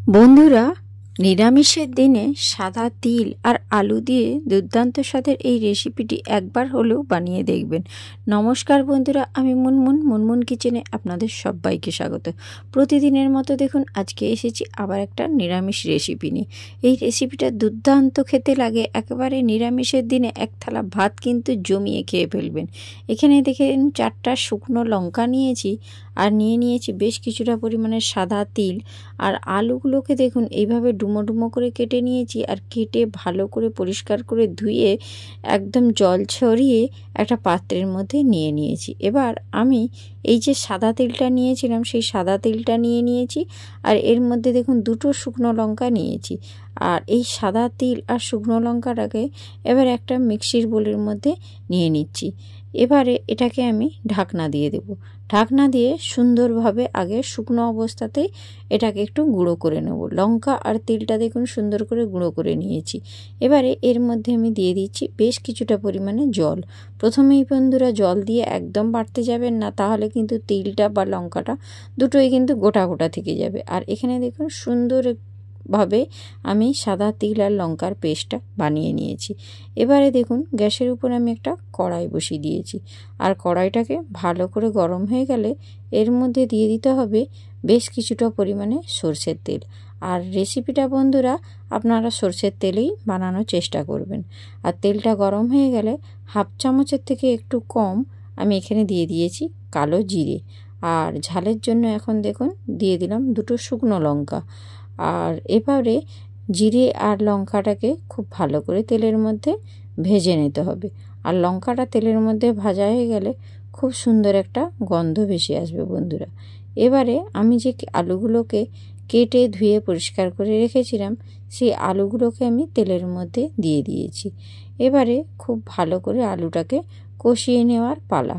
বন্ধুরা, নিরামিষের দিনে সাদা তিল আর আলু দিয়ে দুর্দান্ত স্বাদের এই রেসিপিটি একবার হলেও বানিয়ে দেখবেন। নমস্কার বন্ধুরা, আমি মুনমুন কিচেনে আপনাদের সবাইকে স্বাগত। প্রতিদিনের মতো দেখুন আজকে এসেছি আবার একটা নিরামিষ রেসিপি নিয়ে। এই রেসিপিটা দুর্দান্ত খেতে লাগে, একেবারে নিরামিষের দিনে এক থালা ভাত কিন্তু জমিয়ে খেয়ে ফেলবেন। এখানে দেখেন 4টা শুকনো লঙ্কা নিয়েছি আর নিয়েছি বেশ কিছুটা পরিমাণে সাদা তিল। আর আলুগুলোকে দেখুন এইভাবে ডুমো ডুমো করে কেটে নিয়েছি, আর কেটে ভালো করে পরিষ্কার করে ধুয়ে একদম জল ছড়িয়ে একটা পাত্রের মধ্যে নিয়েছি। এবার আমি এই যে সাদা তিলটা নিয়েছিলাম সেই সাদা তিলটা নিয়েছি, আর এর মধ্যে দেখুন 2টো শুকনো লঙ্কা নিয়েছি। আর এই সাদা তিল আর শুকনো লঙ্কাটাকে এবার একটা মিক্সির বোলের মধ্যে নিয়ে নিচ্ছি। এবারে এটাকে আমি ঢাকনা দিয়ে দেব। ঢাকনা দিয়ে সুন্দরভাবে আগে শুকনো অবস্থাতেই এটাকে একটু গুঁড়ো করে নেব। লঙ্কা আর তিলটা দেখুন সুন্দর করে গুঁড়ো করে নিয়েছি। এবারে এর মধ্যে আমি দিয়ে দিচ্ছি বেশ কিছুটা পরিমাণে জল। প্রথমেই বন্ধুরা জল দিয়ে একদম বাটতে যাবেন না, তাহলে কিন্তু তিলটা বা লঙ্কাটা দুটোই কিন্তু গোটা গোটা থেকে যাবে। আর এখানে দেখুন সুন্দরভাবে আমি সাদা তিল আর লঙ্কার পেস্টটা বানিয়ে নিয়েছি। এবারে দেখুন গ্যাসের উপর আমি একটা কড়াই বসিয়ে দিয়েছি, আর কড়াইটাকে ভালো করে গরম হয়ে গেলে এর মধ্যে দিয়ে দিতে হবে বেশ কিছুটা পরিমাণে সরষের তেল। আর রেসিপিটা বন্ধুরা আপনারা সরষের তেলেই বানানোর চেষ্টা করবেন। আর তেলটা গরম হয়ে গেলে 1/2 চামচের থেকে একটু কম আমি এখানে দিয়ে দিয়েছি কালো জিরে। আর ঝালের জন্য এখন দেখুন দিয়ে দিলাম 2টো শুকনো লঙ্কা। আর এবারে জিরে আর লঙ্কাটাকে খুব ভালো করে তেলের মধ্যে ভেজে নিতে হবে। আর লঙ্কাটা তেলের মধ্যে ভাজা হয়ে গেলে খুব সুন্দর একটা গন্ধ ভেসে আসবে বন্ধুরা। এবারে আমি যে আলুগুলোকে কেটে ধুয়ে পরিষ্কার করে রেখেছিলাম সেই আলুগুলোকে আমি তেলের মধ্যে দিয়ে দিয়েছি। এবারে খুব ভালো করে আলুটাকে কষিয়ে নেওয়ার পালা।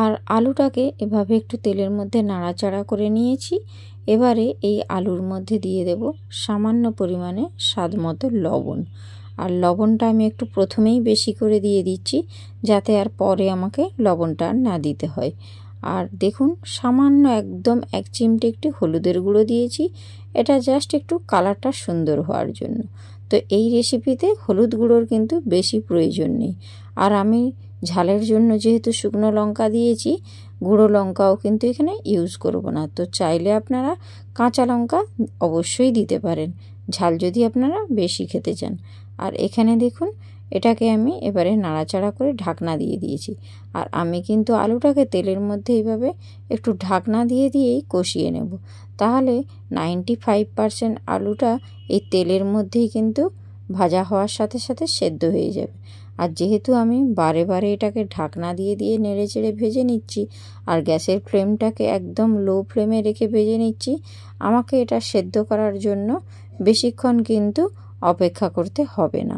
আর আলুটাকে এভাবে একটু তেলের মধ্যে নাড়াচাড়া করে নিয়েছি। এবারে এই আলুর মধ্যে দিয়ে দেব সামান্য পরিমাণে স্বাদ মতো লবণ। আর লবণটা আমি একটু প্রথমেই বেশি করে দিয়ে দিচ্ছি, যাতে আর পরে আমাকে লবণটা না দিতে হয়। আর দেখুন সামান্য একদম 1 চিমটে একটু হলুদের গুঁড়ো দিয়েছি, এটা জাস্ট একটু কালারটা সুন্দর হওয়ার জন্য। তো এই রেসিপিতে হলুদ গুঁড়োর কিন্তু বেশি প্রয়োজন নেই। আর আমি ঝালের জন্য যেহেতু শুকনো লঙ্কা দিয়েছি, গুঁড়ো লঙ্কাও কিন্তু এখানে ইউজ করব না। তো চাইলে আপনারা কাঁচা লঙ্কা অবশ্যই দিতে পারেন, ঝাল যদি আপনারা বেশি খেতে চান। আর এখানে দেখুন এটাকে আমি এবারে নাড়াচাড়া করে ঢাকনা দিয়ে দিয়েছি। আর আমি কিন্তু আলুটাকে তেলের মধ্যে এইভাবে একটু ঢাকনা দিয়েই কষিয়ে নেব, তাহলে 95% আলুটা এই তেলের মধ্যেই কিন্তু ভাজা হওয়ার সাথে সাথে সেদ্ধ হয়ে যাবে। আর যেহেতু আমি বারে বারে এটাকে ঢাকনা দিয়ে নেড়ে চেড়ে ভেজে নিচ্ছি, আর গ্যাসের ফ্লেমটাকে একদম লো ফ্লেমে রেখে ভেজে নিচ্ছি, আমাকে এটা সেদ্ধ করার জন্য বেশিক্ষণ কিন্তু অপেক্ষা করতে হবে না।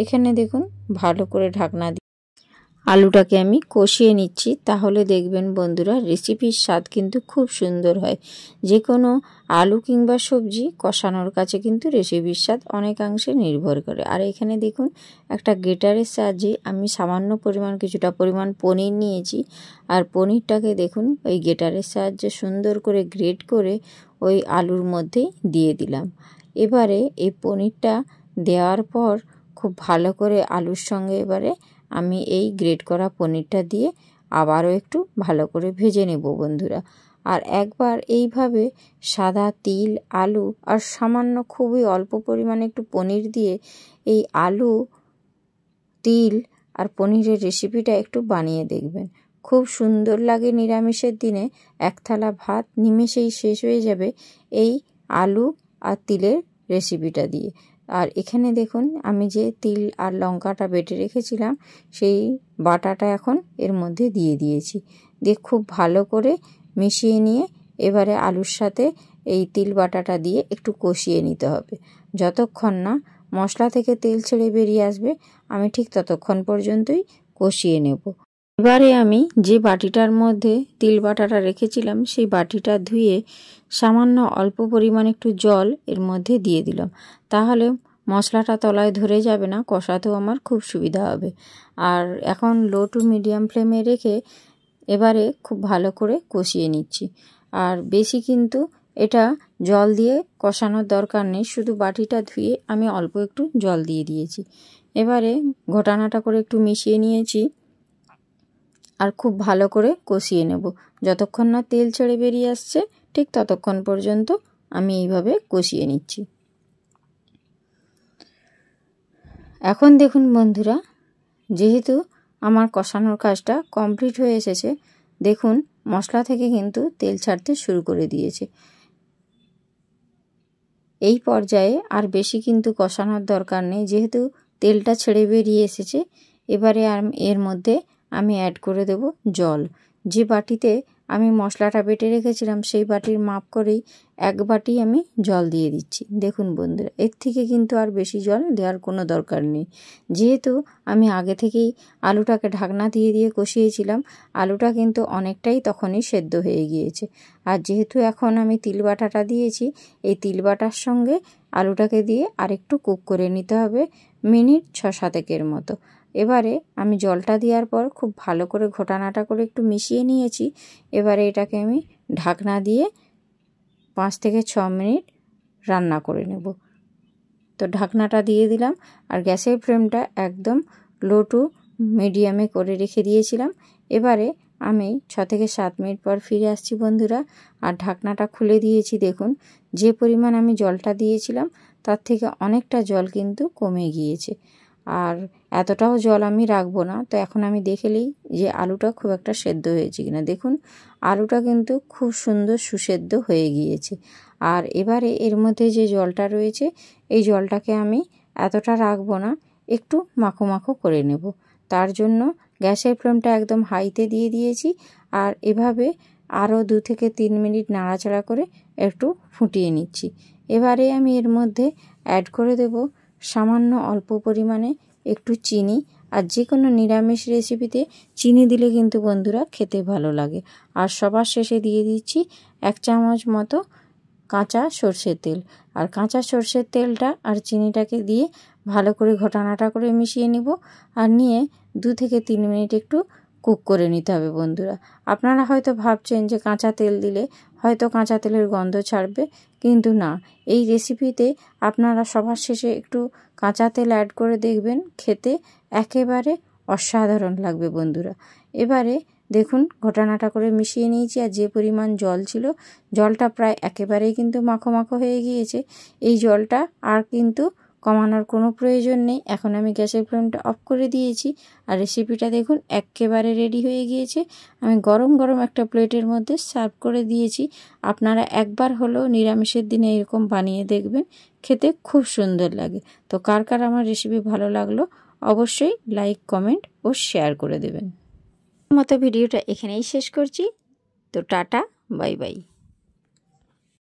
এখানে দেখুন ভালো করে ঢাকনা দিয়ে আলুটাকে আমি কষিয়ে নিচ্ছি, তাহলে দেখবেন বন্ধুরা রেসিপির স্বাদ কিন্তু খুব সুন্দর হয়। যে কোনো আলু কিংবা সবজি কষানোর কাছে কিন্তু রেসিপির স্বাদ অনেকাংশে নির্ভর করে। আর এখানে দেখুন একটা গ্রেটারের সাহায্যে আমি সামান্য কিছুটা পরিমাণ পনির নিয়েছি, আর পনিরটাকে দেখুন ওই গ্রেটারের সাহায্যে সুন্দর করে গ্রেট করে ওই আলুর মধ্যেই দিয়ে দিলাম। এবারে এই পনিরটা দেওয়ার পর খুব ভালো করে আলুর সঙ্গে এবারে আমি এই গ্রেট করা পনিরটা দিয়ে আবারও একটু ভালো করে ভেজে নেব বন্ধুরা। আর একবার এইভাবে সাদা তিল, আলু আর সামান্য খুবই অল্প পরিমাণে একটু পনির দিয়ে এই আলু, তিল আর পনিরের রেসিপিটা একটু বানিয়ে দেখবেন। খুব সুন্দর লাগে নিরামিষের দিনে, এক থালা ভাত নিমেষেই শেষ হয়ে যাবে এই আলু আর তিলের রেসিপিটা দিয়ে। আর এখানে দেখুন আমি যে তিল আর লঙ্কাটা বেটে রেখেছিলাম সেই বাটাটা এখন এর মধ্যে দিয়ে দিয়েছি। দিয়ে খুব ভালো করে মিশিয়ে নিয়ে এবারে আলুর সাথে এই তিল বাটাটা দিয়ে একটু কষিয়ে নিতে হবে। যতক্ষণ না মশলা থেকে তেল ছেড়ে বেরিয়ে আসবে আমি ঠিক ততক্ষণ পর্যন্তই কষিয়ে নেব। এবারে আমি যে বাটিটার মধ্যে তিল বাটাটা রেখেছিলাম সেই বাটিটা ধুয়ে সামান্য অল্প পরিমাণ একটু জল এর মধ্যে দিয়ে দিলাম, তাহলে মশলাটা তলায় ধরে যাবে না, কষাতেও আমার খুব সুবিধা হবে। আর এখন লো টু মিডিয়াম ফ্লেমে রেখে এবারে খুব ভালো করে কষিয়ে নিচ্ছি। আর বেশি কিন্তু এটা জল দিয়ে কষানোর দরকার নেই, শুধু বাটিটা ধুয়ে আমি অল্প একটু জল দিয়ে দিয়েছি। এবারে ঘটানাটা করে একটু মিশিয়ে নিয়েছি আর খুব ভালো করে কষিয়ে নেব। যতক্ষণ না তেল ছেড়ে বেরিয়ে আসছে ঠিক ততক্ষণ পর্যন্ত আমি এইভাবে কষিয়ে নিচ্ছি। এখন দেখুন বন্ধুরা, যেহেতু আমার কষানোর কাজটা কমপ্লিট হয়ে এসেছে, দেখুন মশলা থেকে কিন্তু তেল ছাড়তে শুরু করে দিয়েছে। এই পর্যায়ে আর বেশি কিন্তু কষানোর দরকার নেই, যেহেতু তেলটা ছেড়ে বেরিয়ে এসেছে। এবারে এর মধ্যে আমি অ্যাড করে দেব জল। যে বাটিতে আমি মশলাটা বেটে রেখেছিলাম সেই বাটির মাপ করেই 1 বাটি আমি জল দিয়ে দিচ্ছি। দেখুন বন্ধুরা, এর থেকে কিন্তু আর বেশি জল দেওয়ার কোনো দরকার নেই, যেহেতু আমি আগে থেকেই আলুটাকে ঢাকনা দিয়ে দিয়ে কষিয়েছিলাম। আলুটা কিন্তু অনেকটাই তখনই সেদ্ধ হয়ে গিয়েছে। আর যেহেতু এখন আমি তিল বাটাটা দিয়েছি, এই তিল বাটার সঙ্গে আলুটাকে দিয়ে আরেকটু কুক করে নিতে হবে মিনিট 6-7 মতো। এবারে আমি জলটা দেওয়ার পর খুব ভালো করে ঘটানাটা করে একটু মিশিয়ে নিয়েছি। এবারে এটাকে আমি ঢাকনা দিয়ে 5 থেকে 6 মিনিট রান্না করে নেব। তো ঢাকনাটা দিয়ে দিলাম আর গ্যাসের ফ্লেমটা একদম লো টু মিডিয়ামে করে রেখে দিয়েছিলাম। এবারে আমি 6 থেকে 7 মিনিট পর ফিরে আসছি বন্ধুরা, আর ঢাকনাটা খুলে দিয়েছি। দেখুন যে পরিমাণ আমি জলটা দিয়েছিলাম তার থেকে অনেকটা জল কিন্তু কমে গিয়েছে। আর এতটাও জল আমি রাখবো না। তো এখন আমি দেখে নিই যে আলুটা খুব একটা সেদ্ধ হয়েছে কিনা। দেখুন আলুটা কিন্তু খুব সুন্দর সুসেদ্ধ হয়ে গিয়েছে। আর এবারে এর মধ্যে যে জলটা রয়েছে এই জলটাকে আমি এতটা রাখবো না, একটু মাখো মাখো করে নেব। তার জন্য গ্যাসের ফ্লেমটা একদম হাইতে দিয়ে দিয়েছি। আর এভাবে আরও 2 থেকে 3 মিনিট নাড়াচাড়া করে একটু ফুটিয়ে নিচ্ছি। এবারে আমি এর মধ্যে অ্যাড করে দেব সামান্য অল্প পরিমাণে একটু চিনি। আর যে কোনো নিরামিষ রেসিপিতে চিনি দিলে কিন্তু বন্ধুরা খেতে ভালো লাগে। আর সবার শেষে দিয়ে দিচ্ছি 1 চামচ মতো কাঁচা সর্ষের তেল। আর কাঁচা সর্ষের তেলটা আর চিনিটাকে দিয়ে ভালো করে ঘটানাটা করে মিশিয়ে নিব। আর নিয়ে 2 থেকে 3 মিনিট একটু কুক করে নিতে হবে বন্ধুরা। আপনারা হয়তো ভাবছেন যে কাঁচা তেল দিলে হয়তো কাঁচা তেলের গন্ধ ছাড়বে, কিন্তু না, এই রেসিপিতে আপনারা সবার শেষে একটু কাঁচা তেল অ্যাড করে দেখবেন, খেতে একেবারে অসাধারণ লাগবে বন্ধুরা। এবারে দেখুন ঘটানাটা করে মিশিয়ে নিয়েছি। আর যে পরিমাণ জল ছিল, জলটা প্রায় একেবারেই কিন্তু মাখো মাখো হয়ে গিয়েছে। এই জলটা আর কিন্তু কমানোর কোনো প্রয়োজন নেই। এখন আমি গ্যাসের ফ্লেমটা অফ করে দিয়েছি। আর রেসিপিটা দেখুন একেবারে রেডি হয়ে গিয়েছে। আমি গরম গরম একটা প্লেটের মধ্যে সার্ভ করে দিয়েছি। আপনারা একবার হলেও নিরামিষের দিনে এরকম বানিয়ে দেখবেন, খেতে খুব সুন্দর লাগে। তো কার কার আমার রেসিপি ভালো লাগলো অবশ্যই লাইক, কমেন্ট ও শেয়ার করে দেবেন। মতো ভিডিওটা এখানেই শেষ করছি। তো টাটা, বাই বাই।